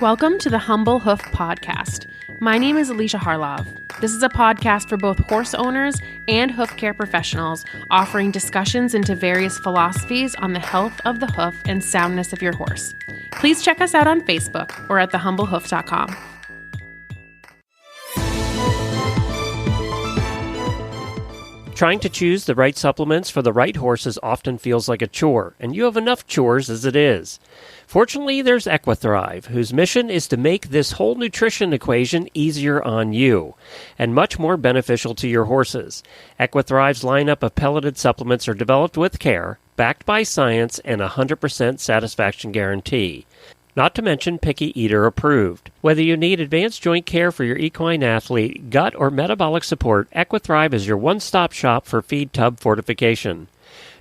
Welcome to the Humble Hoof podcast. My name is Alicia Harlov. This is a podcast for both horse owners and hoof care professionals, offering discussions into various philosophies on the health of the hoof and soundness of your horse. Please check us out on Facebook or at thehumblehoof.com. Trying to choose the right supplements for the right horses often feels like a chore, and you have enough chores as it is. Fortunately, there's Equithrive, whose mission is to make this whole nutrition equation easier on you and much more beneficial to your horses. Equithrive's lineup of pelleted supplements are developed with care, backed by science, and a 100% satisfaction guarantee. Not to mention picky eater approved. Whether you need advanced joint care for your equine athlete, gut, or metabolic support, Equithrive is your one-stop shop for feed tub fortification.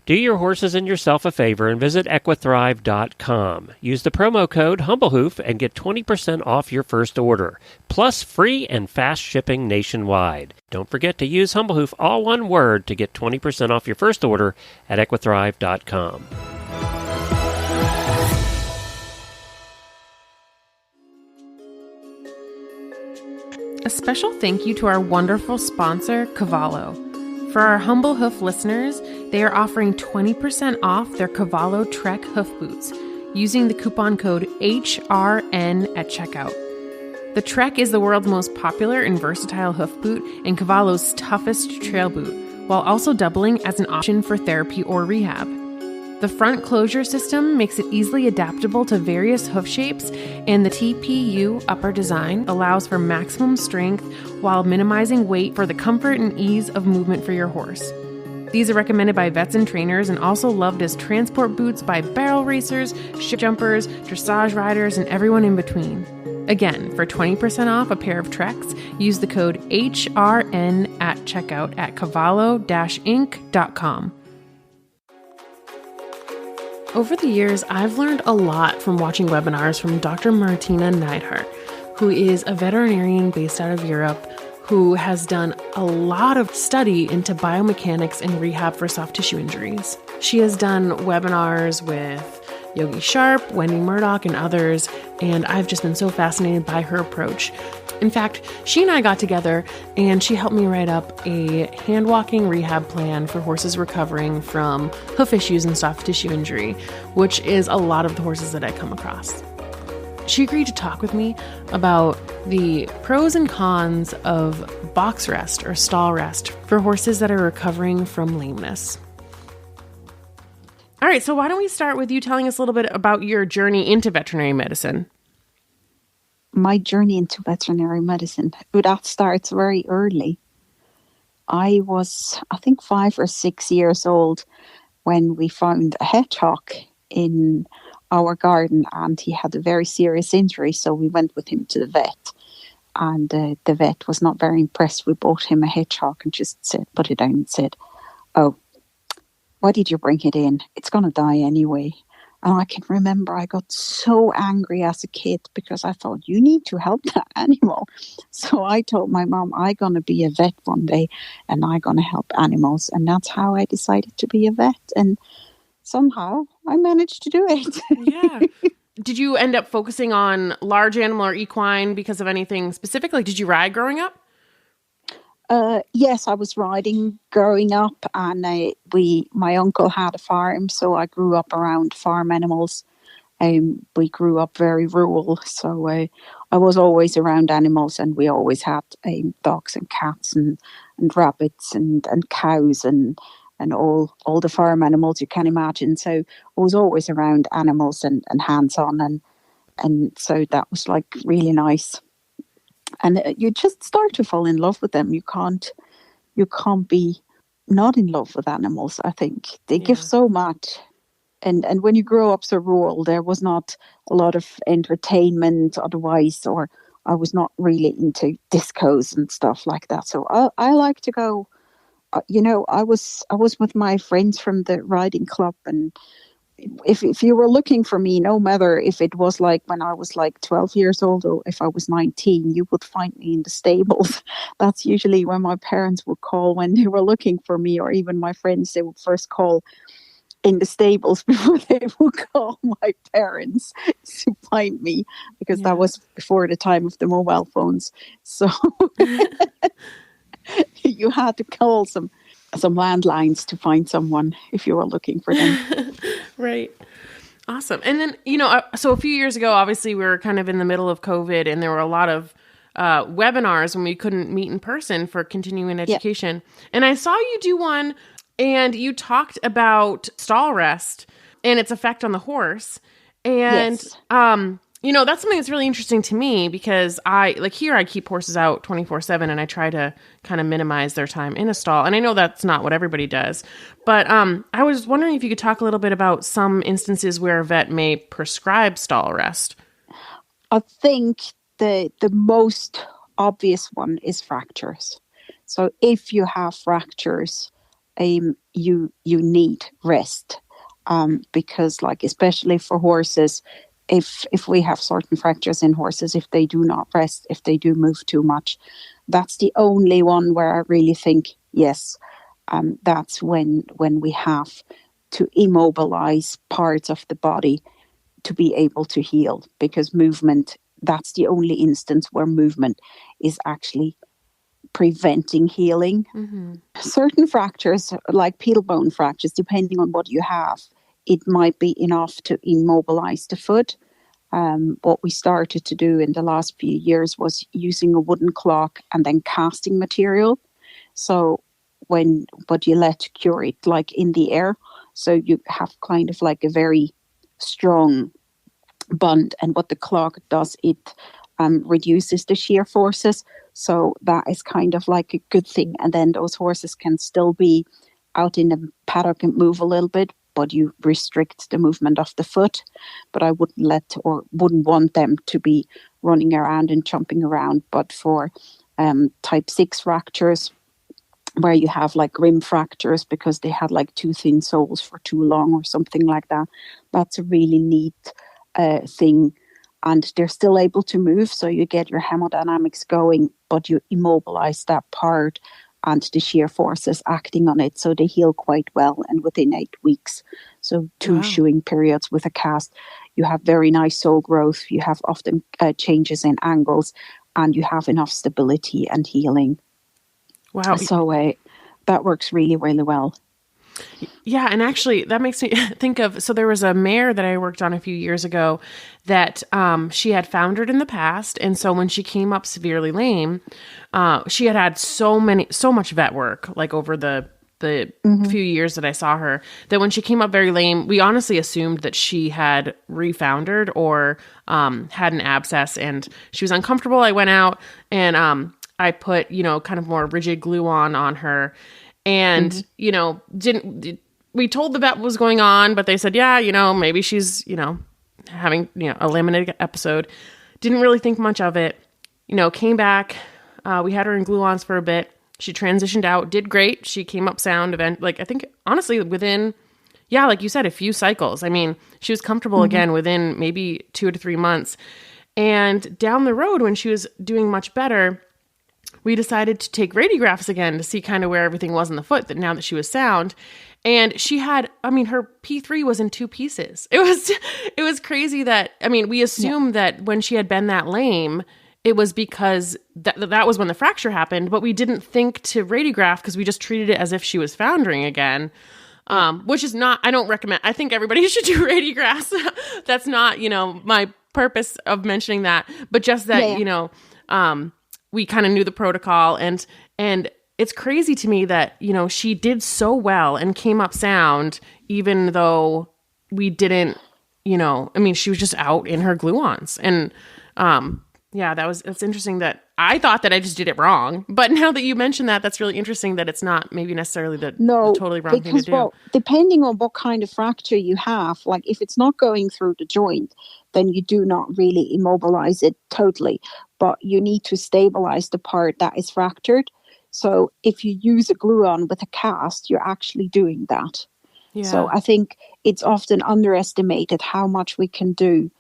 Do your horses and yourself a favor and visit Equithrive.com. Use the promo code HumbleHoof and get 20% off your first order, plus free and fast shipping nationwide. Don't forget to use HumbleHoof, all one word, to get 20% off your first order at Equithrive.com. A special thank you to our wonderful sponsor, Cavallo. For our Humble Hoof listeners, they are offering 20% off their Cavallo Trek hoof boots using the coupon code HRN at checkout. The Trek is the world's most popular and versatile hoof boot and Cavallo's toughest trail boot, while also doubling as an option for therapy or rehab. The front closure system makes it easily adaptable to various hoof shapes, and the TPU upper design allows for maximum strength while minimizing weight for the comfort and ease of movement for your horse. These are recommended by vets and trainers and also loved as transport boots by barrel racers, ship jumpers, dressage riders, and everyone in between. Again, for 20% off a pair of Treks, use the code HRN at checkout at cavallo-inc.com. Over the years, I've learned a lot from watching webinars from Dr. Martina Neidhart, who is a veterinarian based out of Europe, who has done a lot of study into biomechanics and rehab for soft tissue injuries. She has done webinars with Yogi Sharp, Wendy Murdoch, and others, and I've just been so fascinated by her approach. In fact, she and I got together and she helped me write up a hand walking rehab plan for horses recovering from hoof issues and soft tissue injury, which is a lot of the horses that I come across. She agreed to talk with me about the pros and cons of box rest or stall rest for horses that are recovering from lameness. All right, so why don't we start with you telling us a little bit about your journey into veterinary medicine? My journey into veterinary medicine, that starts very early. I was, I think, 5 or 6 years old when we found a hedgehog in our garden, and he had a very serious injury, so we went with him to the vet. And the vet was not very impressed. We bought him a hedgehog and just said, put it down and said, "Oh, why did you bring it in? It's going to die anyway." And I can remember I got so angry as a kid because I thought, you need to help that animal. So I told my mom, I'm going to be a vet one day and I'm going to help animals. And that's how I decided to be a vet. And somehow I managed to do it. Yeah. Did you end up focusing on large animal or equine because of anything specific? Like, did you ride growing up? Yes, I was riding growing up, and my uncle had a farm, so I grew up around farm animals. We grew up very rural, so I was always around animals, and we always had dogs and cats and rabbits and cows and all the farm animals you can imagine. So I was always around animals and hands-on, and so that was like really nice. And you just start to fall in love with them. You can't be not in love with animals. I think they give so much. And when you grow up so rural, there was not a lot of entertainment otherwise, or I was not really into discos and stuff like that. So I like to go. I was with my friends from the riding club, and if you were looking for me, no matter if it was like when I was like 12 years old or if I was 19, you would find me in the stables. That's usually when my parents would call when they were looking for me, or even my friends, they would first call in the stables before they would call my parents to find me, because that was before the time of the mobile phones. So you had to call some landlines to find someone if you were looking for them. Right. Awesome. And then, so a few years ago, obviously we were kind of in the middle of COVID, and there were a lot of webinars when we couldn't meet in person for continuing education. Yeah. And I saw you do one, and you talked about stall rest and its effect on the horse. And, that's something that's really interesting to me, because I keep horses out 24/7, and I try to kind of minimize their time in a stall. And I know that's not what everybody does, but I was wondering if you could talk a little bit about some instances where a vet may prescribe stall rest. I think the most obvious one is fractures. So if you have fractures, you need rest, because especially for horses, if we have certain fractures in horses, if they do not rest, if they do move too much, that's the only one where I really think, yes, that's when we have to immobilize parts of the body to be able to heal, because movement, that's the only instance where movement is actually preventing healing. Mm-hmm. Certain fractures, like pedal bone fractures, depending on what you have, it might be enough to immobilize the foot. What we started to do in the last few years was using a wooden clock and then casting material. So but you let cure it in the air. So you have kind of a very strong bond. And what the clock does, it reduces the shear forces. So that is kind of a good thing. And then those horses can still be out in the paddock and move a little bit, but you restrict the movement of the foot. But I wouldn't want them to be running around and jumping around. But for type 6 fractures, where you have rim fractures because they had too thin soles for too long or something like that, that's a really neat thing. And they're still able to move, so you get your hemodynamics going, but you immobilize that part and the shear forces acting on it, so they heal quite well and within 8 weeks. So 2 shoeing periods with a cast, you have very nice sole growth, you have often changes in angles, and you have enough stability and healing. Wow. So that works really, really well. Yeah, and actually that makes me think of, so there was a mare that I worked on a few years ago that she had foundered in the past, and so when she came up severely lame, she had so much vet work over the few years that I saw her, that when she came up very lame, we honestly assumed that she had refoundered or had an abscess, and she was uncomfortable. I went out and I put kind of more rigid glue on her. And, we told the vet what was going on, but they said, maybe she's, having, a laminated episode. Didn't really think much of it, came back. We had her in glue-ons for a bit. She transitioned out, did great. She came up sound I think honestly within, like you said, a few cycles. I mean, she was comfortable again within maybe 2 to 3 months. And down the road, when she was doing much better, we decided to take radiographs again to see kind of where everything was in the foot, that now that she was sound. And she had, her P3 was in 2 pieces. It was crazy that, we assumed that when she had been that lame, it was because that was when the fracture happened, but we didn't think to radiograph because we just treated it as if she was foundering again. Which is not, I don't recommend, I think everybody should do radiographs. That's not, my purpose of mentioning that, but just that, we kind of knew the protocol, and it's crazy to me that, she did so well and came up sound, even though we didn't, she was just out in her glue-ons. And, it's interesting that I thought that I just did it wrong. But now that you mention that, that's really interesting that it's not maybe necessarily the totally wrong thing to do. Well, depending on what kind of fracture you have, if it's not going through the joint, then you do not really immobilize it totally. But you need to stabilize the part that is fractured. So if you use a glue-on with a cast, you're actually doing that. Yeah. So I think it's often underestimated how much we can do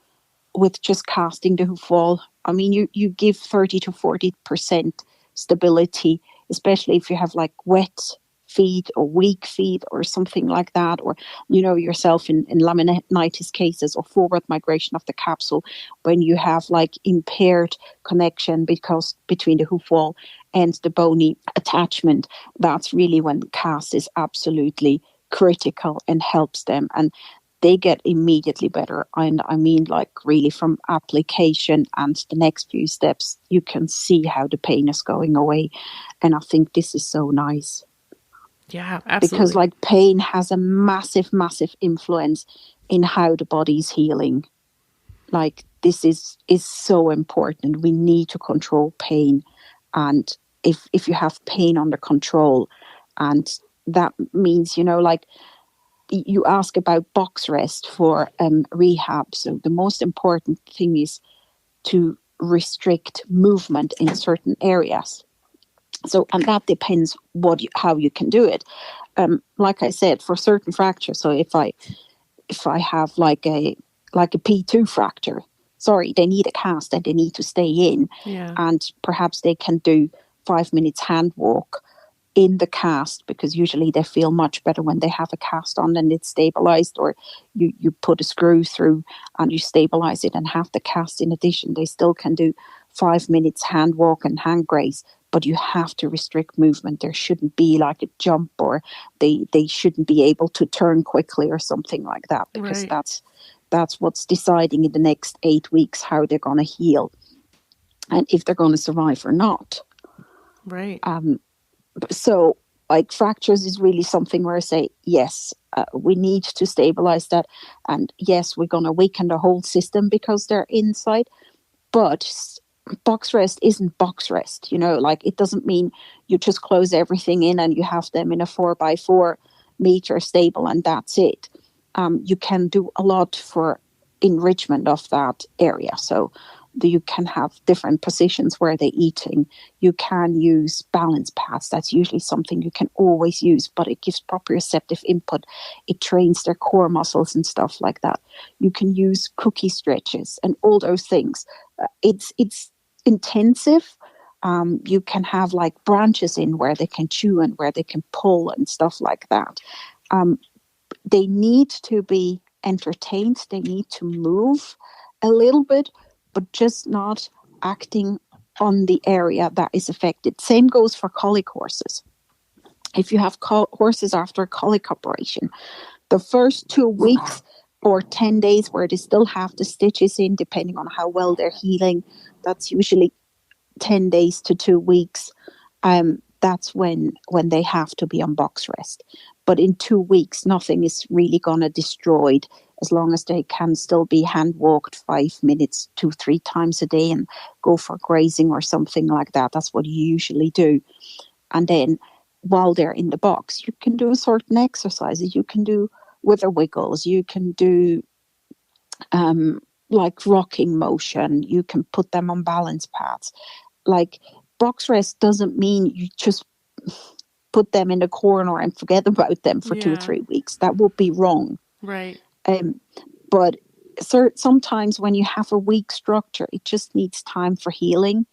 with just casting the hoof wall. You give 30 to 40% stability, especially if you have wet feet or weak feet or something like that, or yourself in laminitis cases or forward migration of the capsule, when you have like impaired connection because between the hoof wall and the bony attachment, that's really when the cast is absolutely critical and helps them, and they get immediately better. And I mean, like, really from application and the next few steps, you can see how the pain is going away. And I think this is so nice. Yeah, absolutely. Because like pain has a massive, massive influence in how the body's healing. Like, this is so important. We need to control pain. And if you have pain under control, and that means, like, you ask about box rest for rehab. So the most important thing is to restrict movement in certain areas. So, and that depends how you can do it. Like I said, for certain fractures. So if I have like a P2 fracture, they need a cast and they need to stay in, and perhaps they can do 5 minutes hand walk in the cast, because usually they feel much better when they have a cast on and it's stabilized, or you put a screw through and you stabilize it and have the cast in addition. They still can do 5 minutes hand walk and hand graze, but you have to restrict movement. There shouldn't be like a jump, or they shouldn't be able to turn quickly or something like that, because that's what's deciding in the next 8 weeks how they're going to heal and if they're going to survive or not. Right. So, like, fractures is really something where I say, yes, we need to stabilize that. And yes, we're going to weaken the whole system because they're inside. But box rest isn't box rest, like, it doesn't mean you just close everything in and you have them in a 4x4 meter stable and that's it. You can do a lot for enrichment of that area. So you can have different positions where they're eating. You can use balance pads. That's usually something you can always use, but it gives proprioceptive input. It trains their core muscles and stuff like that. You can use cookie stretches and all those things. It's intensive. You can have like branches in where they can chew and where they can pull and stuff like that. They need to be entertained. They need to move a little bit, but just not acting on the area that is affected. Same goes for colic horses. If you have horses after a colic operation, the first 2 weeks or 10 days where they still have the stitches in, depending on how well they're healing, that's usually 10 days to 2 weeks. That's when they have to be on box rest. But in 2 weeks, nothing is really going to destroy it, as long as they can still be hand walked 5 minutes 2-3 times a day and go for grazing or something like that. That's what you usually do. And then while they're in the box, you can do certain exercises. You can do wither wiggles. You can do like rocking motion. You can put them on balance pads. Like, box rest doesn't mean you just put them in the corner and forget about them for 2 or 3 weeks. That would be wrong. Right. But sometimes when you have a weak structure, it just needs time for healing.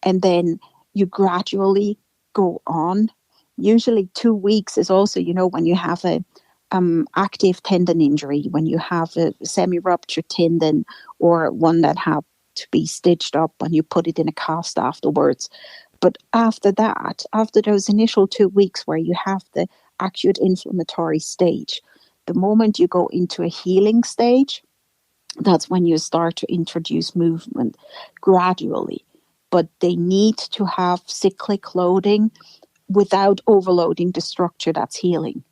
And then you gradually go on. Usually 2 weeks is also, when you have a active tendon injury, when you have a semi-ruptured tendon or one that had to be stitched up and you put it in a cast afterwards. But after that, after those initial 2 weeks where you have the acute inflammatory stage, the moment you go into a healing stage, that's when you start to introduce movement gradually. But they need to have cyclic loading without overloading the structure that's healing.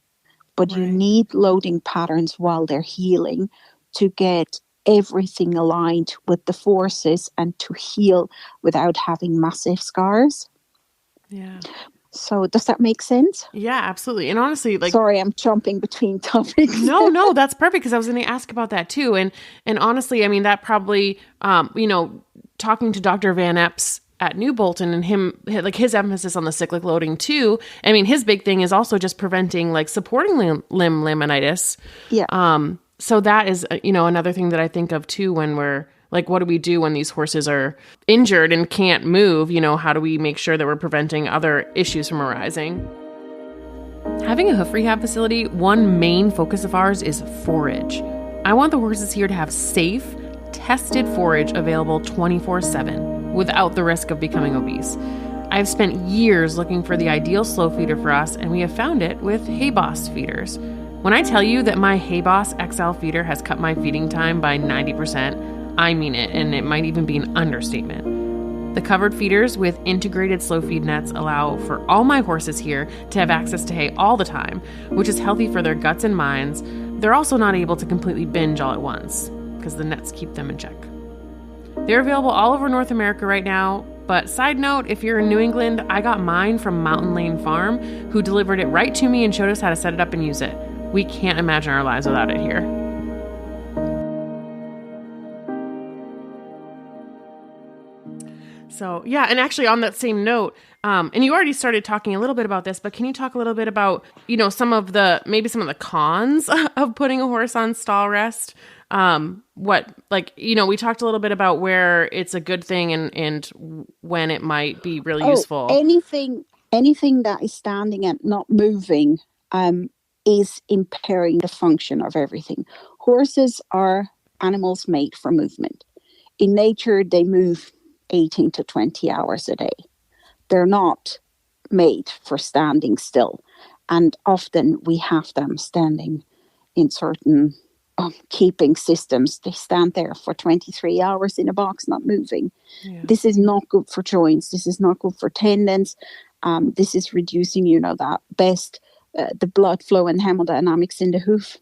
But you need loading patterns while they're healing to get everything aligned with the forces and to heal without having massive scars. Yeah. So does that make sense? Yeah, absolutely. And honestly, like, sorry, I'm jumping between topics. No, that's perfect, because I was going to ask about that too. And honestly, I mean, that probably, talking to Dr. Van Epps at New Bolton and his emphasis on the cyclic loading too. I mean, his big thing is also just preventing like supporting limb laminitis. Yeah. So that is, another thing that I think of too, when we're like, what do we do when these horses are injured and can't move? How do we make sure that we're preventing other issues from arising? Having a hoof rehab facility, one main focus of ours is forage. I want the horses here to have safe, tested forage available 24/7 without the risk of becoming obese. I've spent years looking for the ideal slow feeder for us, and we have found it with Hay Boss feeders. When I tell you that my Hay Boss XL feeder has cut my feeding time by 90%, I mean it, and it might even be an understatement. The covered feeders with integrated slow feed nets allow for all my horses here to have access to hay all the time, which is healthy for their guts and minds. They're also not able to completely binge all at once, because the nets keep them in check. They're available all over North America right now, but side note, if you're in New England, I got mine from Mountain Lane Farm, who delivered it right to me and showed us how to set it up and use it. We can't imagine our lives without it here. So, yeah, and actually on that same note, and you already started talking a little bit about this, but can you talk a little bit about, some of the cons of putting a horse on stall rest? We talked a little bit about where it's a good thing and when it might be really useful. Anything that is standing and not moving is impairing the function of everything. Horses are animals made for movement. In nature, they move 18 to 20 hours a day. They're not made for standing still. And often we have them standing in certain keeping systems. They stand there for 23 hours in a box, not moving. Yeah. This is not good for joints. This is not good for tendons. This is reducing, the blood flow and hemodynamics in the hoof.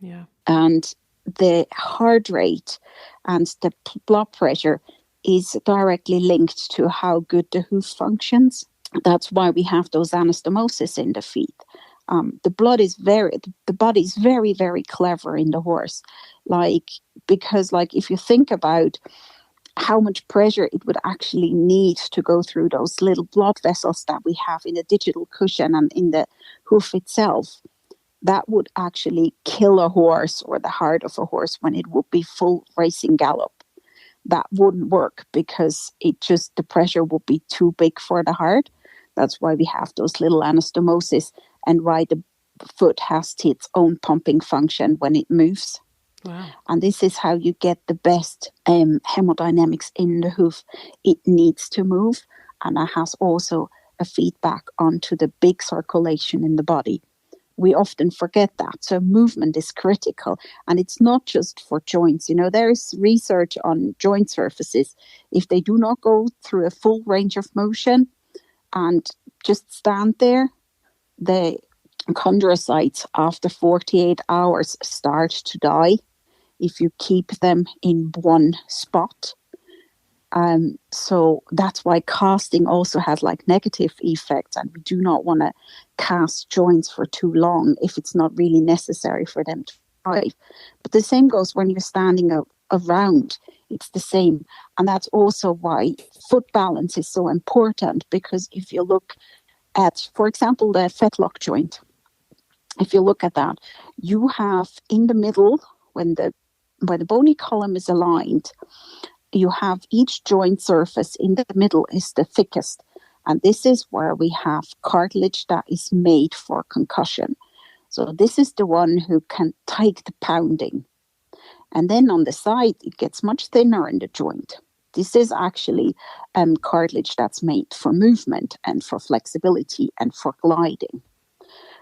Yeah. And the heart rate and the blood pressure is directly linked to how good the hoof functions. That's why we have those anastomosis in the feet. The body is very, very clever in the horse. Because if you think about how much pressure it would actually need to go through those little blood vessels that we have in the digital cushion and in the hoof itself, that would actually kill a horse or the heart of a horse when it would be full racing gallop. That wouldn't work because the pressure would be too big for the heart. That's why we have those little anastomosis and why the foot has its own pumping function when it moves. Wow. And this is how you get the best hemodynamics in the hoof. It needs to move, and that has also a feedback onto the big circulation in the body. We often forget that. So movement is critical. And it's not just for joints. There is research on joint surfaces. If they do not go through a full range of motion and just stand there, the chondrocytes after 48 hours start to die if you keep them in one spot. So that's why casting also has negative effects, and we do not want to cast joints for too long if it's not really necessary for them to thrive. But the same goes when you're standing around. It's the same. And that's also why foot balance is so important, because if you look at, for example, the fetlock joint, if you look at that, you have in the middle, when the bony column is aligned, you have each joint surface in the middle is the thickest. And this is where we have cartilage that is made for concussion. So this is the one who can take the pounding. And then on the side, it gets much thinner in the joint. This is actually cartilage that's made for movement and for flexibility and for gliding.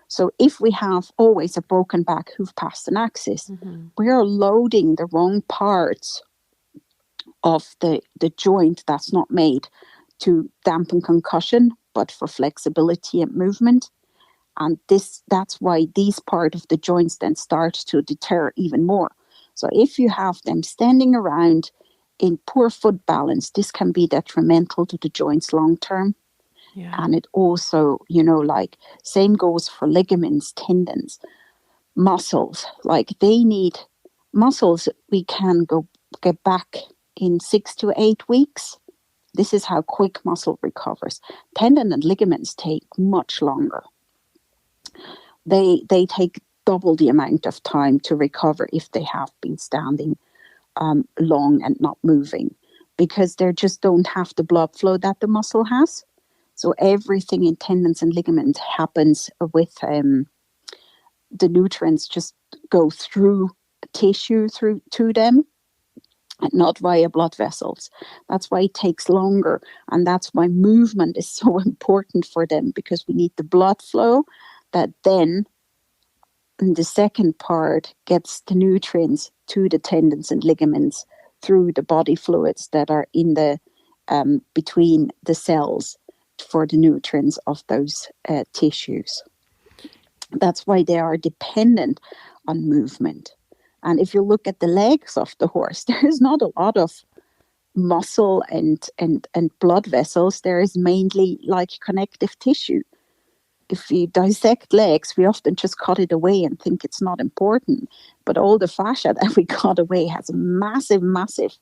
So if we have always a broken back hoof past an axis, we are loading the wrong parts of the joint that's not made to dampen concussion, but for flexibility and movement. And that's why these part of the joints then start to deter even more. So if you have them standing around in poor foot balance, this can be detrimental to the joints long term. Yeah. And it also, same goes for ligaments, tendons, muscles. They need muscles. We can get back in 6 to 8 weeks. This is how quick muscle recovers. Tendon and ligaments take much longer. They take double the amount of time to recover if they have been standing long and not moving, because they just don't have the blood flow that the muscle has. So everything in tendons and ligaments happens with the nutrients just go through tissue through to them and not via blood vessels. That's why it takes longer. And that's why movement is so important for them, because we need the blood flow that then in the second part gets the nutrients to the tendons and ligaments through the body fluids that are in the between the cells for the nutrients of those tissues. That's why they are dependent on movement. And if you look at the legs of the horse, there is not a lot of muscle and blood vessels. There is mainly like connective tissue. If you dissect legs, we often just cut it away and think it's not important. But all the fascia that we cut away has a massive, massive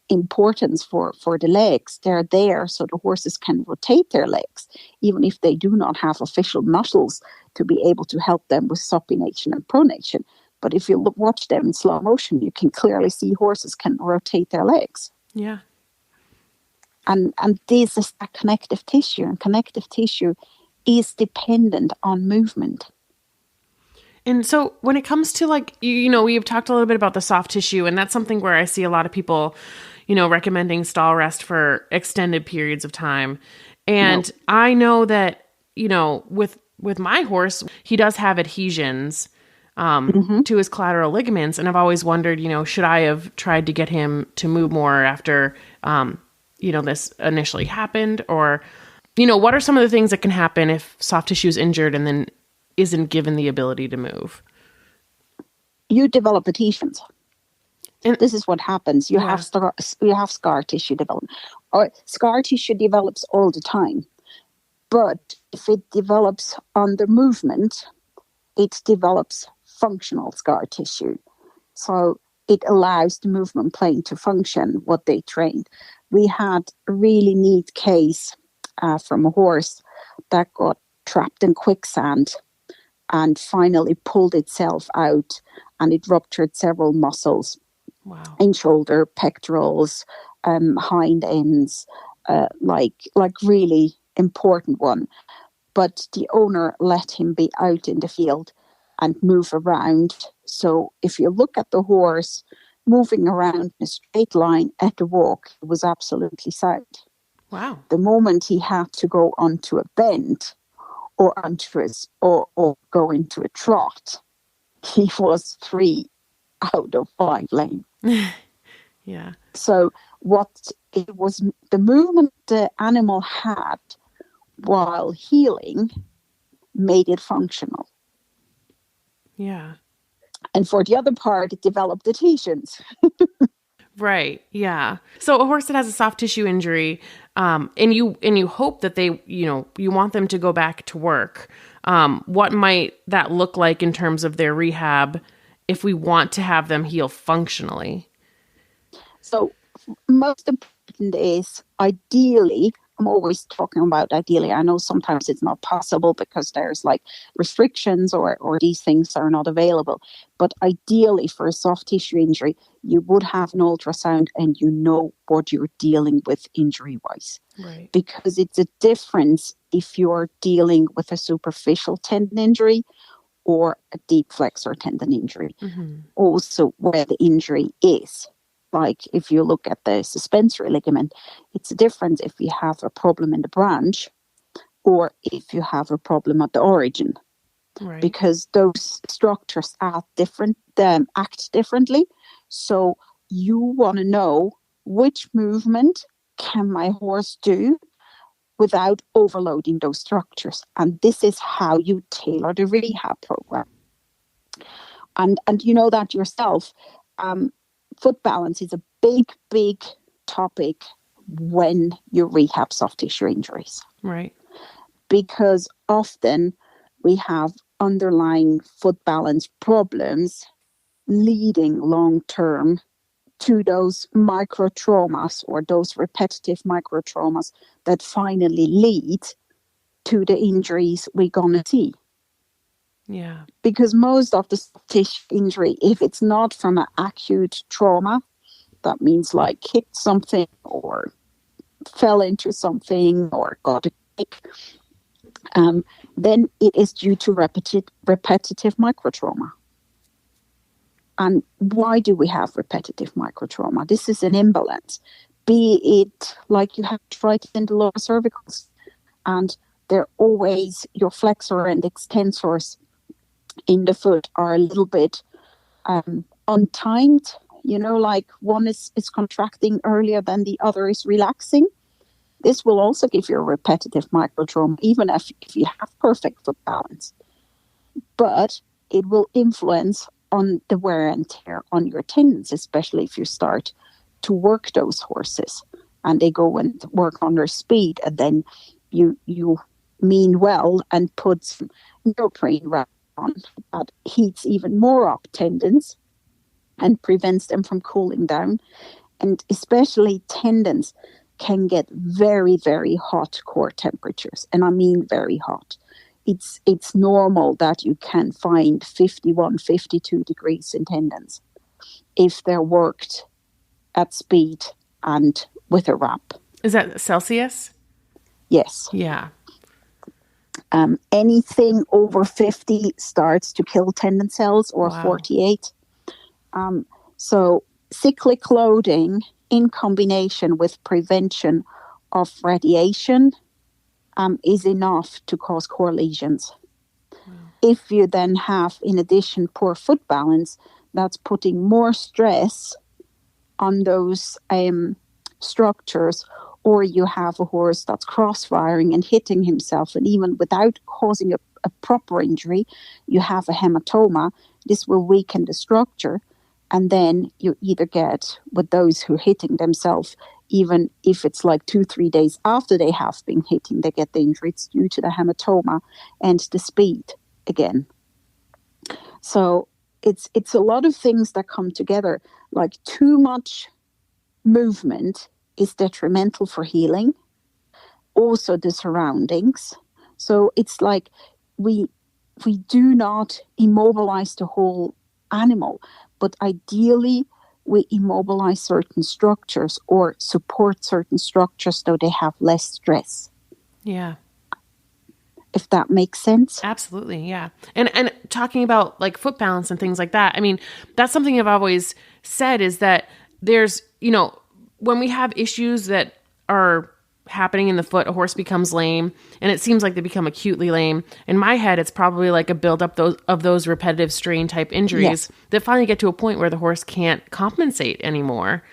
importance for the legs. They're there so the horses can rotate their legs, even if they do not have official muscles to be able to help them with supination and pronation. But if you watch them in slow motion, you can clearly see horses can rotate their legs. Yeah. And this is that connective tissue, and connective tissue is dependent on movement. And so when it comes to like, we've talked a little bit about the soft tissue, and that's something where I see a lot of people, recommending stall rest for extended periods of time. And I know that, with my horse, he does have adhesions to his collateral ligaments. And I've always wondered, should I have tried to get him to move more after, this initially happened? Or, what are some of the things that can happen if soft tissue is injured and then isn't given the ability to move? You develop adhesions. And this is what happens. You have scar tissue development. Or scar tissue develops all the time. But if it develops under movement, it develops functional scar tissue. So it allows the movement plane to function what they trained. We had a really neat case from a horse that got trapped in quicksand and finally pulled itself out, and it ruptured several muscles. Wow. In shoulder, pectorals, hind ends, like really important one. But the owner let him be out in the field and move around. So if you look at the horse moving around in a straight line at the walk, it was absolutely sound. Wow. The moment he had to go onto a bend or or go into a trot, he was 3 out of 5 lane. Yeah. So what it was, the movement the animal had while healing made it functional. Yeah. And for the other part, it developed adhesions. Right. Yeah. So a horse that has a soft tissue injury, and you hope that they, you want them to go back to work. What might that look like in terms of their rehab if we want to have them heal functionally? So most important is ideally, I'm always talking about ideally. I know sometimes it's not possible because there's like restrictions or these things are not available. But ideally for a soft tissue injury, you would have an ultrasound and you know what you're dealing with injury-wise. Right. Because it's a difference if you're dealing with a superficial tendon injury or a deep flexor tendon injury. Mm-hmm. Also where the injury is. Like if you look at the suspensory ligament, it's a difference if you have a problem in the branch or if you have a problem at the origin. Right. Because those structures act differently. So you want to know which movement can my horse do without overloading those structures. And this is how you tailor the rehab program. And you know that yourself. Foot balance is a big topic when you rehab soft tissue injuries. Right. Because often we have underlying foot balance problems leading long term to those micro traumas or those repetitive micro traumas that finally lead to the injuries we're going to see. Yeah. Because most of the soft tissue injury, if it's not from an acute trauma, that means like hit something or fell into something or got a kick, then it is due to repetitive microtrauma. And why do we have repetitive microtrauma? This is an imbalance. Be it like you have arthritis in the lower cervicals, and they're always, your flexor and extensors in the foot are a little bit untimed, like one is contracting earlier than the other is relaxing. This will also give you a repetitive microtrauma, even if you have perfect foot balance. But it will influence on the wear and tear on your tendons, especially if you start to work those horses and they go and work under speed, and then you mean well and put some neoprene wrap on that heats even more up tendons and prevents them from cooling down. And especially tendons can get very, very hot core temperatures. And I mean very hot. It's normal that you can find 51, 52 degrees in tendons if they're worked at speed and with a wrap. Is that Celsius? Yes. Yeah. Anything over 50 starts to kill tendon cells, or 48. So cyclic loading in combination with prevention of radiation is enough to cause core lesions. If you then have, in addition, poor foot balance, that's putting more stress on those structures, or you have a horse that's cross-firing and hitting himself, and even without causing a proper injury, you have a hematoma. This will weaken the structure, and then you either get, with those who are hitting themselves, even if it's like 2-3 days after they have been hitting, they get the injury. It's due to the hematoma and the speed again. So it's a lot of things that come together. Like too much movement is detrimental for healing. Also the surroundings. So it's like we do not immobilize the whole animal, but ideally we immobilize certain structures or support certain structures so they have less stress. Yeah. If that makes sense. Absolutely. Yeah. And talking about like foot balance and things like that, I mean, that's something I've always said, is that there's, when we have issues that are happening in the foot, a horse becomes lame, and it seems like they become acutely lame. In my head, it's probably like a buildup of those repetitive strain type injuries that finally get to a point where the horse can't compensate anymore.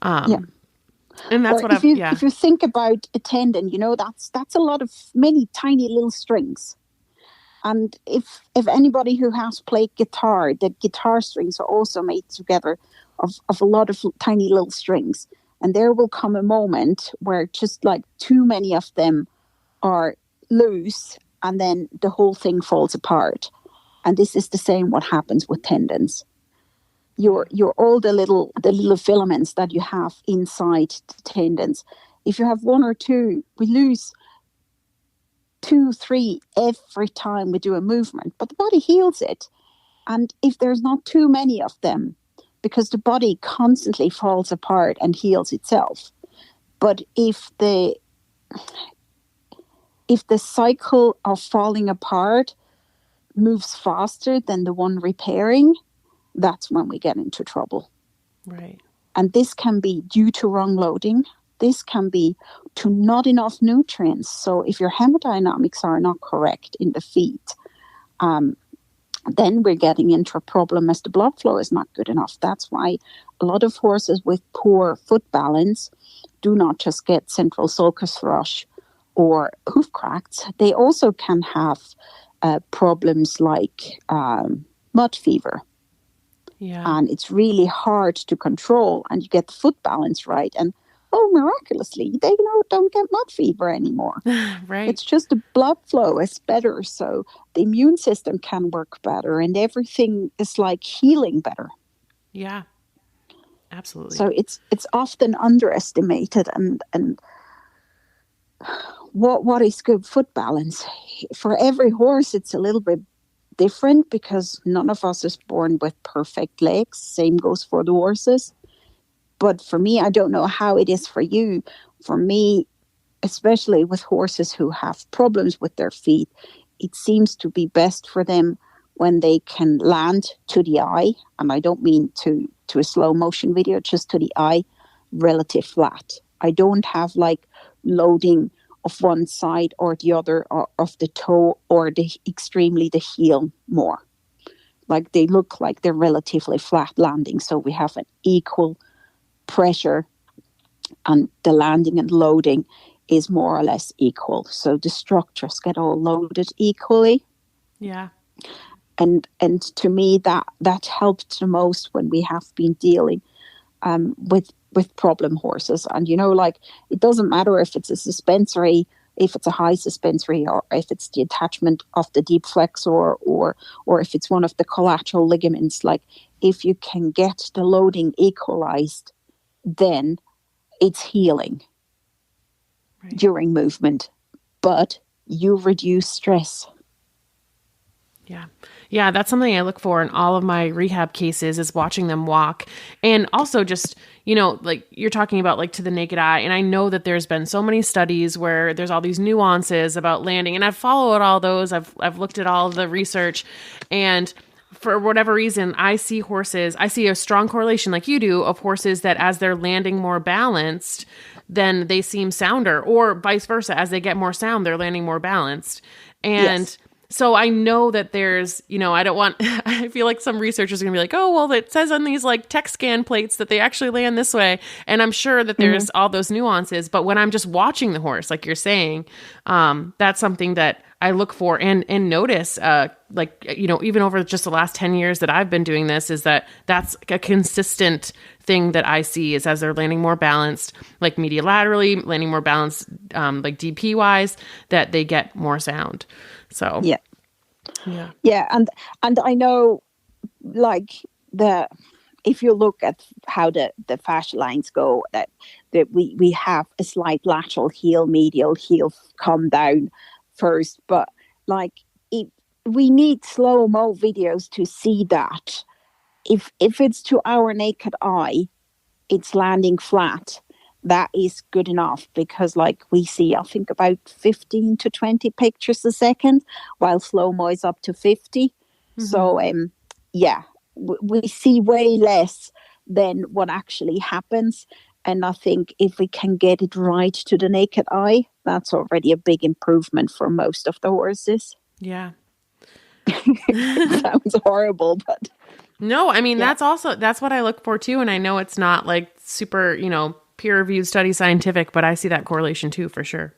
And that's or if you think about a tendon, that's a lot of many tiny little strings. And if anybody who has played guitar, the guitar strings are also made together of a lot of tiny little strings. And there will come a moment where just like too many of them are loose, and then the whole thing falls apart. And this is the same what happens with tendons. Your all the little filaments that you have inside the tendons. If you have one or two, we lose 2, 3 every time we do a movement, but the body heals it. And if there's not too many of them, because the body constantly falls apart and heals itself. But if the cycle of falling apart moves faster than the one repairing, that's when we get into trouble. Right. And this can be due to wrong loading. This can be to not enough nutrients. So if your hemodynamics are not correct in the feet, then we're getting into a problem as the blood flow is not good enough. That's why a lot of horses with poor foot balance do not just get central sulcus thrush or hoof cracks. They also can have problems like mud fever. Yeah. And it's really hard to control, and you get the foot balance right, and miraculously they don't get mud fever anymore. Right. It's just the blood flow is better, so the immune system can work better, and everything is like healing better. Yeah, absolutely. So it's often underestimated, and what is good foot balance for every horse? It's a little bit different because none of us is born with perfect legs. Same goes for the horses. But for me, I don't know how it is for you. For me, especially with horses who have problems with their feet, it seems to be best for them when they can land to the eye. And I don't mean to a slow motion video, just to the eye, relative flat. I don't have like loading of one side or the other, or of the toe, or the extremely the heel more. Like they look like they're relatively flat landing. So we have an equal pressure, and the landing and loading is more or less equal. So the structures get all loaded equally. Yeah. And to me, that helped the most when we have been dealing with problem horses. And like, it doesn't matter if it's a suspensory, if it's a high suspensory, or if it's the attachment of the deep flexor, or if it's one of the collateral ligaments. Like, if you can get the loading equalized, then it's healing during movement, but you reduce stress. Yeah. Yeah, that's something I look for in all of my rehab cases, is watching them walk. And also just, like you're talking about, like, to the naked eye. And I know that there's been so many studies where there's all these nuances about landing, and I've followed all those. I've looked at all the research, and for whatever reason, I see a strong correlation, like you do, of horses that as they're landing more balanced, then they seem sounder, or vice versa. As they get more sound, they're landing more balanced. And yes. So I know that there's, I feel like some researchers are going to be like, oh, well, it says on these like tech scan plates that they actually land this way. And I'm sure that there's all those nuances. But when I'm just watching the horse, like you're saying, that's something that I look for and notice, even over just the last 10 years that I've been doing this, is that's a consistent thing that I see, is as they're landing more balanced, like medialaterally, landing more balanced, like DP wise, that they get more sound. So yeah, and I know, like, if you look at how the fascia lines go, that we have a slight lateral heel, medial heel come down first, but like, we need slow mo videos to see that. If it's to our naked eye, it's landing flat, that is good enough, because like we see, I think, about 15 to 20 pictures a second, while slow-mo is up to 50. So we see way less than what actually happens. And I think if we can get it right to the naked eye, that's already a big improvement for most of the horses. Yeah. It sounds horrible, but no, I mean, that's what I look for too. And I know it's not like super, peer-reviewed study scientific, but I see that correlation too, for sure.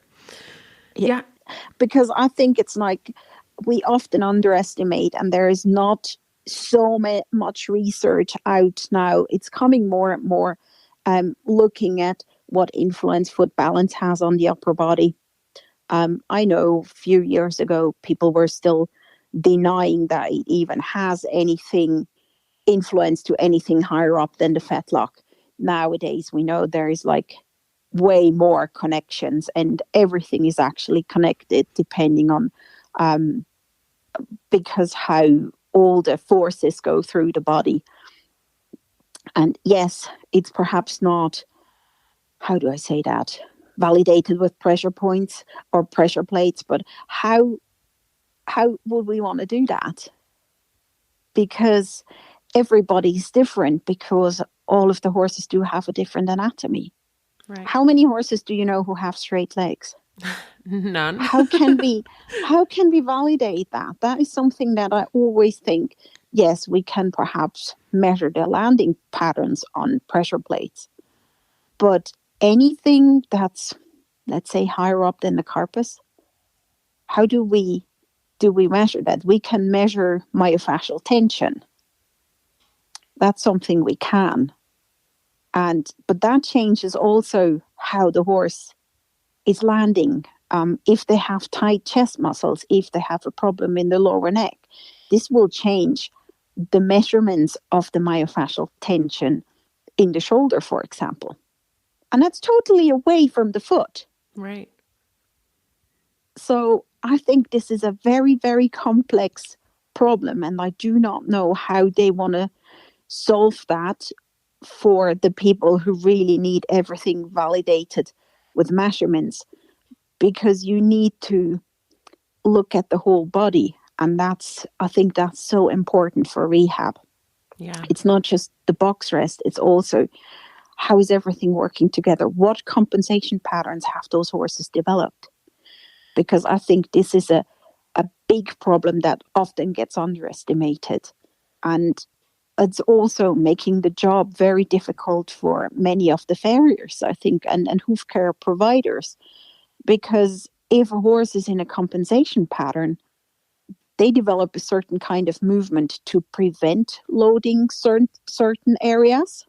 Yeah. Because I think it's like, we often underestimate, and there is not so much research out now. It's coming more and more, looking at what influence foot balance has on the upper body. I know a few years ago, people were still denying that it even has anything influence to anything higher up than the fetlock. Nowadays, we know there is like way more connections, and everything is actually connected, depending on because how all the forces go through the body. And yes, it's perhaps not, how do I say that, validated with pressure points or pressure plates, but how would we want to do that? Because everybody's different, because all of the horses do have a different anatomy. Right. How many horses do you know who have straight legs? None. How can we validate that? That is something that I always think, yes, we can perhaps measure the landing patterns on pressure plates, but anything that's, let's say, higher up than the carpus, how do we measure that? We can measure myofascial tension. That's something we can. But that changes also how the horse is landing. If they have tight chest muscles, if they have a problem in the lower neck, this will change the measurements of the myofascial tension in the shoulder, for example. And that's totally away from the foot. Right. So I think this is a very, very complex problem, and I do not know how they want to solve that for the people who really need everything validated with measurements, because you need to look at the whole body. And I think that's so important for rehab. Yeah. It's not just the box rest, it's also how is everything working together? What compensation patterns have those horses developed? Because I think this is a big problem that often gets underestimated. And it's also making the job very difficult for many of the farriers, I think, and hoof care providers. Because if a horse is in a compensation pattern, they develop a certain kind of movement to prevent loading certain areas,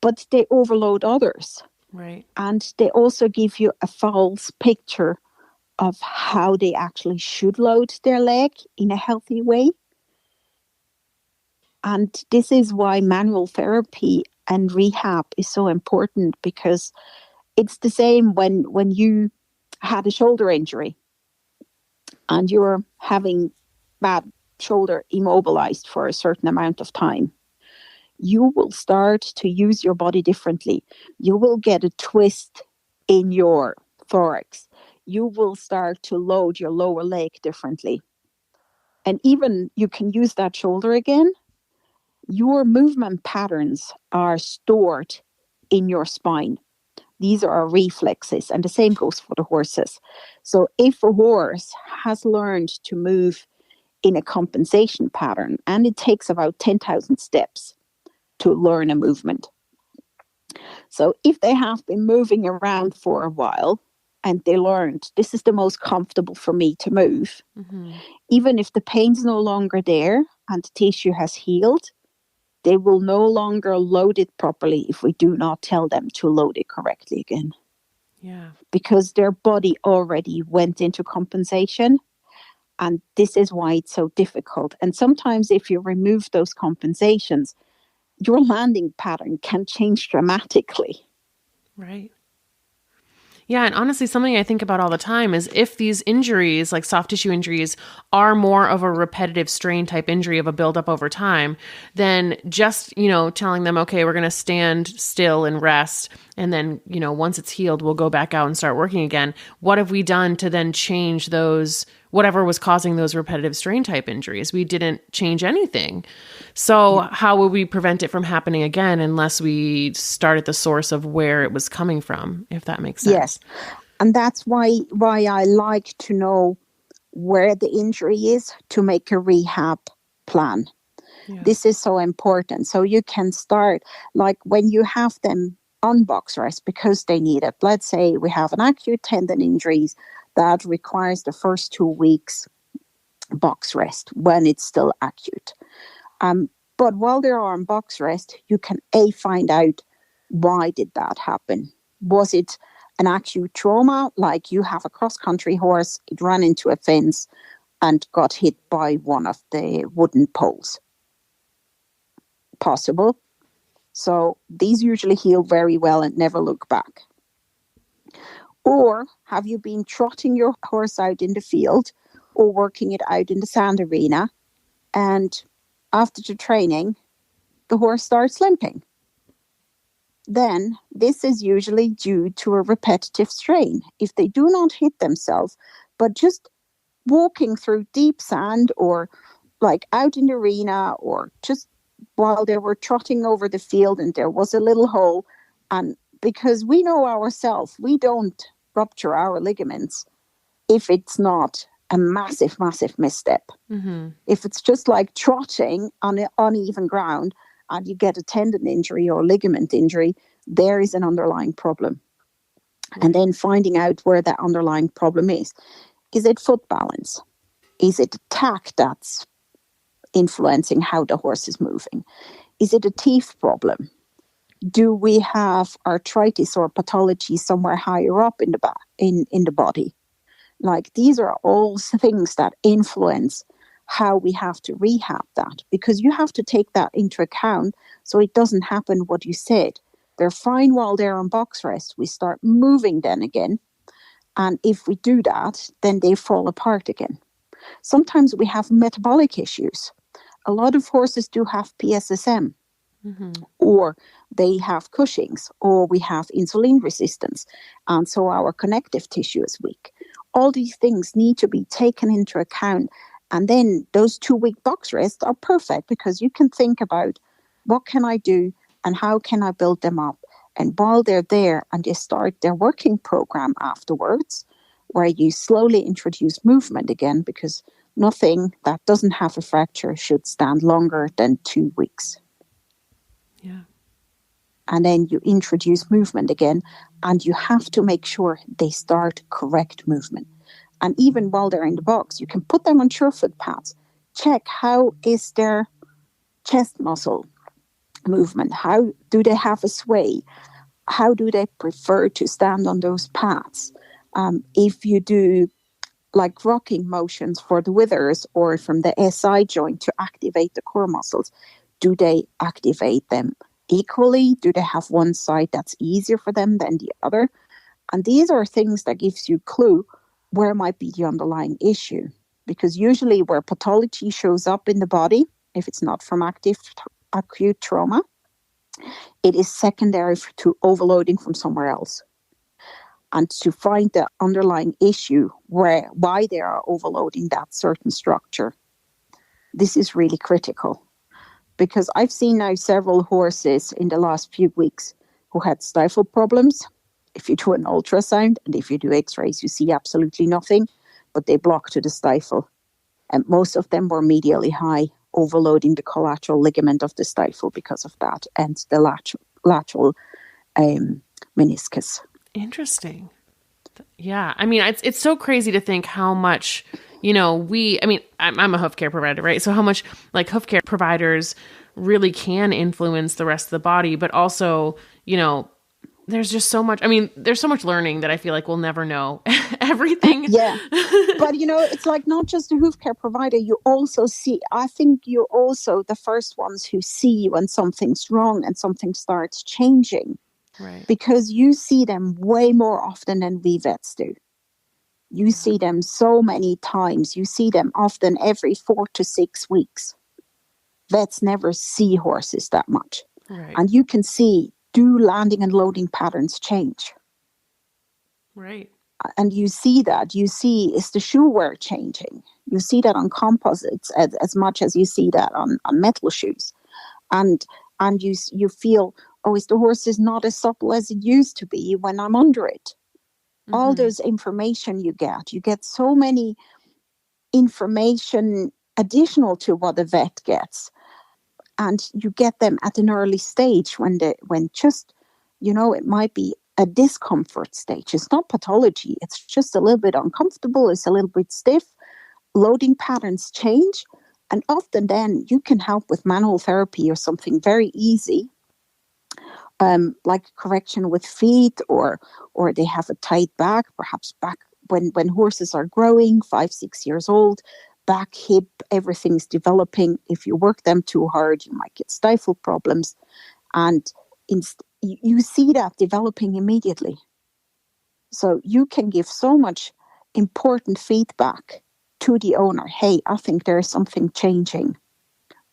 but they overload others. Right. And they also give you a false picture of how they actually should load their leg in a healthy way. And this is why manual therapy and rehab is so important, because it's the same when you had a shoulder injury and you're having that shoulder immobilized for a certain amount of time. You will start to use your body differently. You will get a twist in your thorax. You will start to load your lower leg differently. And even you can use that shoulder again. Your movement patterns are stored in your spine. These are reflexes, and the same goes for the horses. So if a horse has learned to move in a compensation pattern, and it takes about 10,000 steps to learn a movement. So if they have been moving around for a while and they learned this is the most comfortable for me to move, even if the pain's no longer there and the tissue has healed, they will no longer load it properly if we do not tell them to load it correctly again. Yeah. Because their body already went into compensation. And this is why it's so difficult. And sometimes if you remove those compensations, your landing pattern can change dramatically. Right. Yeah, and honestly, something I think about all the time is if these injuries, like soft tissue injuries, are more of a repetitive strain type injury of a buildup over time, then just, telling them, okay, we're going to stand still and rest. And then, once it's healed, we'll go back out and start working again. What have we done to then change those, whatever was causing those repetitive strain type injuries? We didn't change anything. So how would we prevent it from happening again unless we start at the source of where it was coming from, if that makes sense? Yes. And that's why I like to know where the injury is to make a rehab plan. Yeah. This is so important. So you can start, like when you have them on box rest because they need it. Let's say we have an acute tendon injury that requires the first 2 weeks box rest when it's still acute. But while they're on box rest, you can find out why did that happen. Was it an acute trauma, like you have a cross-country horse, it ran into a fence and got hit by one of the wooden poles? Possible. So these usually heal very well and never look back. Or have you been trotting your horse out in the field or working it out in the sand arena, and after the training, the horse starts limping? Then this is usually due to a repetitive strain. If they do not hit themselves, but just walking through deep sand or like out in the arena or just while they were trotting over the field and there was a little hole, and because we know ourselves, we don't rupture our ligaments if it's not a massive misstep. If it's just like trotting on uneven ground and you get a tendon injury or ligament injury, there is an underlying problem. And then finding out where that underlying problem is. Is it foot balance? Is it tack that's influencing how the horse is moving? Is it a teeth problem? Do we have arthritis or pathology somewhere higher up in the body? Like, these are all things that influence how we have to rehab that, because you have to take that into account so it doesn't happen what you said. They're fine while they're on box rest. We start moving then again. And if we do that, then they fall apart again. Sometimes we have metabolic issues. A lot of horses do have PSSM. or they have Cushing's, or we have insulin resistance, and so our connective tissue is weak. All these things need to be taken into account, and then those 2-week box rests are perfect because you can think about what can I do and how can I build them up. And while they're there and they start their working program afterwards, where you slowly introduce movement again, because nothing that doesn't have a fracture should stand longer than 2 weeks. Yeah. And then you introduce movement again, and you have to make sure they start correct movement. And even while they're in the box, you can put them on surefoot pads. Check how is their chest muscle movement? How do they have a sway? How do they prefer to stand on those pads? If you do like rocking motions for the withers or from the SI joint to activate the core muscles, do they activate them equally? Do they have one side that's easier for them than the other? And these are things that gives you clue where might be the underlying issue. Because usually where pathology shows up in the body, if it's not from acute trauma, it is secondary to overloading from somewhere else. And to find the underlying issue why they are overloading that certain structure, this is really critical. Because I've seen now several horses in the last few weeks who had stifle problems. If you do an ultrasound and if you do x-rays, you see absolutely nothing, but they block to the stifle. And most of them were medially high, overloading the collateral ligament of the stifle because of that, and the lateral meniscus. Interesting. Yeah. I mean, it's so crazy to think how much, I'm a hoof care provider, right? So how much like hoof care providers really can influence the rest of the body, but also, there's just so much, there's so much learning that I feel like we'll never know everything. Yeah. But, it's like not just a hoof care provider. You also see, I think you're also the first ones who see when something's wrong and something starts changing. Right. Because you see them way more often than we vets do. You see them so many times. You see them often every 4 to 6 weeks. Vets never see horses that much. Right. And you can see, do landing and loading patterns change? Right. And you see that. You see, is the shoe wear changing? You see that on composites as much as you see that on metal shoes. And you feel, is the horse is not as supple as it used to be when I'm under it. Mm-hmm. All those information you get so many information additional to what a vet gets. And you get them at an early stage when just, it might be a discomfort stage. It's not pathology. It's just a little bit uncomfortable. It's a little bit stiff. Loading patterns change. And often then you can help with manual therapy or something very easy, like correction with feet, or they have a tight back, perhaps back when horses are growing, 5-6 years old, back, hip, everything's developing. If you work them too hard, you might get stifle problems. And you see that developing immediately. So you can give so much important feedback to the owner. Hey, I think there's something changing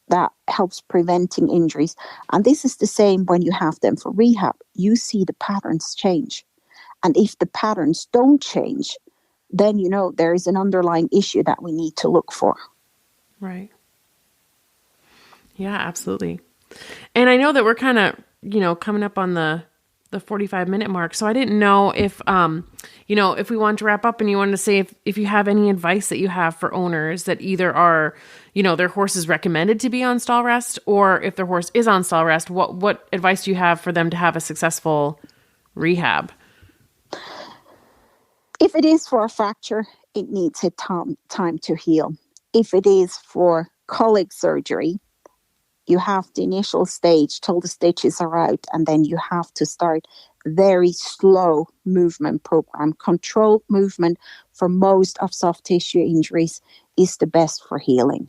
that helps preventing injuries. And this is the same when you have them for rehab. You see the patterns change. And if the patterns don't change, then there is an underlying issue that we need to look for. Right. Yeah, absolutely. And I know that we're kind of, coming up on the 45-minute mark. So I didn't know if, if we wanted to wrap up and you wanted to say if you have any advice that you have for owners that either are, their horse is recommended to be on stall rest, or if their horse is on stall rest, what advice do you have for them to have a successful rehab? If it is for a fracture, it needs a time to heal. If it is for colic surgery, you have the initial stage till the stitches are out, and then you have to start very slow movement program. Controlled movement for most of soft tissue injuries is the best for healing.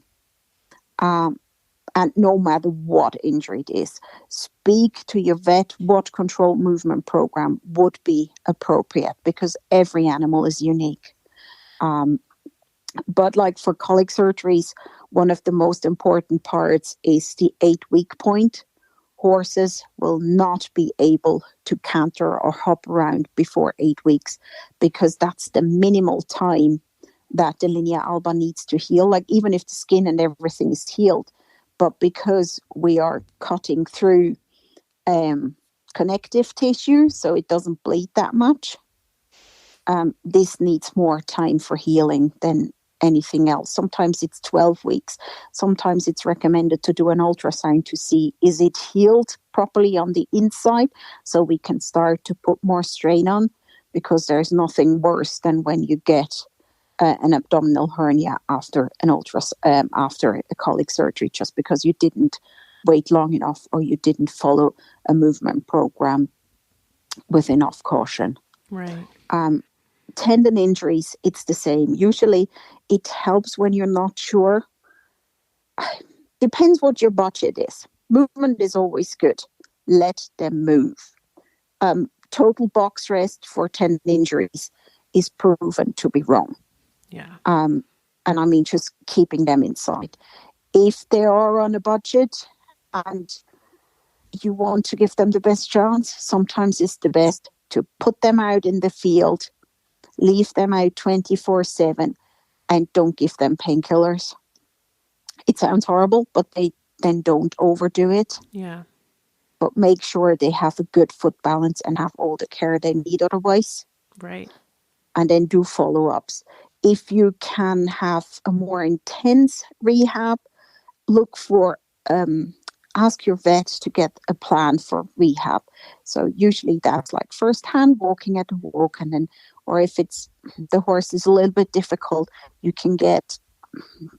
And no matter what injury it is, speak to your vet what controlled movement program would be appropriate, because every animal is unique. But like for colic surgeries, one of the most important parts is the 8-week point, horses will not be able to canter or hop around before 8 weeks, because that's the minimal time that the linea alba needs to heal. Like, even if the skin and everything is healed, but because we are cutting through connective tissue, so it doesn't bleed that much, this needs more time for healing than anything else. Sometimes it's 12 weeks. Sometimes it's recommended to do an ultrasound to see, is it healed properly on the inside, so we can start to put more strain on, because there's nothing worse than when you get an abdominal hernia after after a colic surgery, just because you didn't wait long enough or you didn't follow a movement program with enough caution. Right. Tendon injuries, it's the same. Usually it helps when you're not sure. Depends what your budget is. Movement is always good. Let them move. Total box rest for tendon injuries is proven to be wrong. Yeah. And I mean, just keeping them inside. If they are on a budget and you want to give them the best chance, sometimes it's the best to put them out in the field, leave them out 24/7, and don't give them painkillers. It sounds horrible, but then don't overdo it. Yeah. But make sure they have a good foot balance and have all the care they need otherwise. Right. And then do follow-ups. If you can have a more intense rehab, look for, ask your vet to get a plan for rehab. So usually that's like first hand walking at the walk, and then, or if it's the horse is a little bit difficult, you can get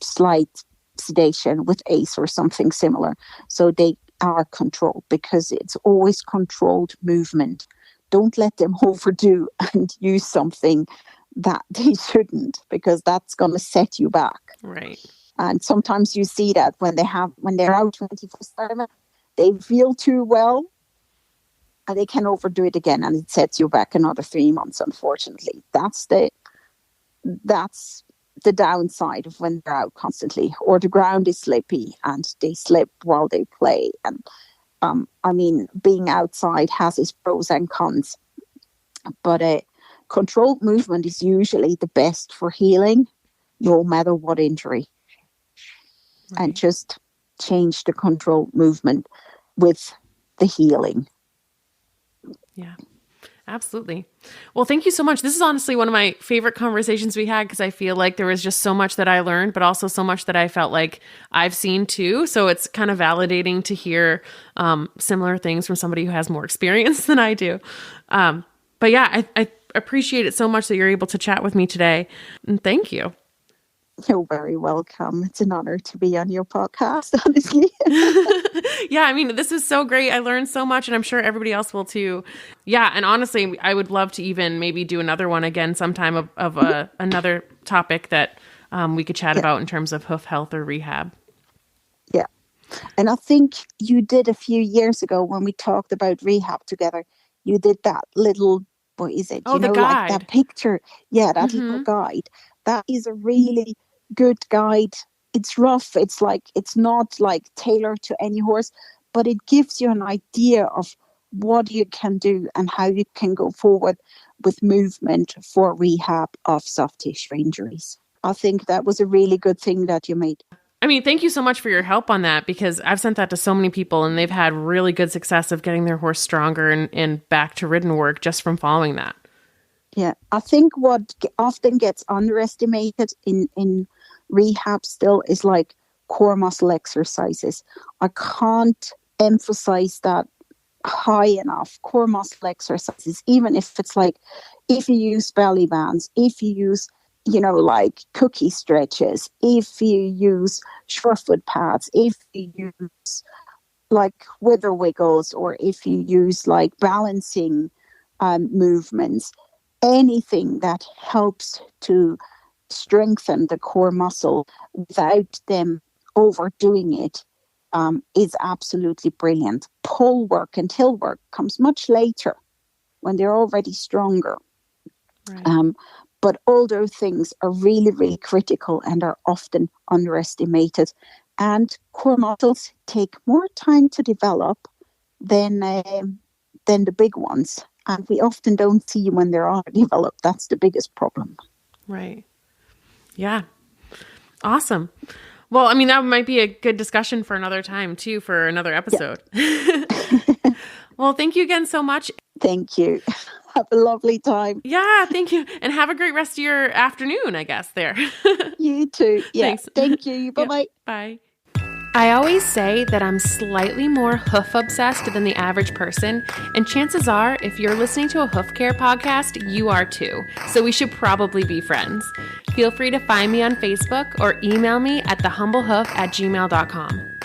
slight sedation with ACE or something similar, so they are controlled, because it's always controlled movement. Don't let them overdo and use something that they shouldn't, because that's going to set you back. Right. And sometimes you see that when they're out 24/7, they feel too well and they can overdo it again, and it sets you back another 3 months, unfortunately. That's the downside of when they're out constantly, or the ground is slippy and they slip while they play. And I mean, being outside has its pros and cons, but controlled movement is usually the best for healing, no matter what injury. Right. And just change the controlled movement with the healing. Yeah. Absolutely. Well, thank you so much. This is honestly one of my favorite conversations we had, because I feel like there was just so much that I learned, but also so much that I felt like I've seen too. So it's kind of validating to hear similar things from somebody who has more experience than I do. But yeah, I appreciate it so much that you're able to chat with me today. And thank you. You're very welcome. It's an honor to be on your podcast, honestly. Yeah, I mean, this is so great. I learned so much, and I'm sure everybody else will too. Yeah, and honestly, I would love to even maybe do another one again sometime of another topic that we could chat about in terms of hoof health or rehab. Yeah. And I think you did a few years ago when we talked about rehab together, you did that little, what is it? Oh, the guide. Like that picture. Yeah, that little guide. That is a really good guide. It's rough. It's not like tailored to any horse, but it gives you an idea of what you can do and how you can go forward with movement for rehab of soft tissue injuries. I think that was a really good thing that you made. I mean, thank you so much for your help on that, because I've sent that to so many people and they've had really good success of getting their horse stronger and back to ridden work just from following that. Yeah, I think what often gets underestimated in rehab still is like core muscle exercises. I can't emphasize that high enough. Core muscle exercises, even if it's like, if you use belly bands, if you use, like cookie stretches, if you use surefoot pads, if you use like wither wiggles, or if you use like balancing movements, anything that helps to strengthen the core muscle without them overdoing it is absolutely brilliant. Pull work and hill work comes much later when they're already stronger. Right. But all those things are really, really critical and are often underestimated. And core muscles take more time to develop than the big ones. And we often don't see them when they're already developed. That's the biggest problem. Right. Yeah. Awesome. Well, I mean, that might be a good discussion for another time too, for another episode. Yeah. Well, thank you again so much. Thank you. Have a lovely time. Yeah, thank you. And have a great rest of your afternoon, I guess, there. You too. Yeah. Thanks. Thank you. Bye-bye. Yep. Bye. I always say that I'm slightly more hoof obsessed than the average person, and chances are, if you're listening to a hoof care podcast, you are too. So we should probably be friends. Feel free to find me on Facebook or email me at thehumblehoof@gmail.com.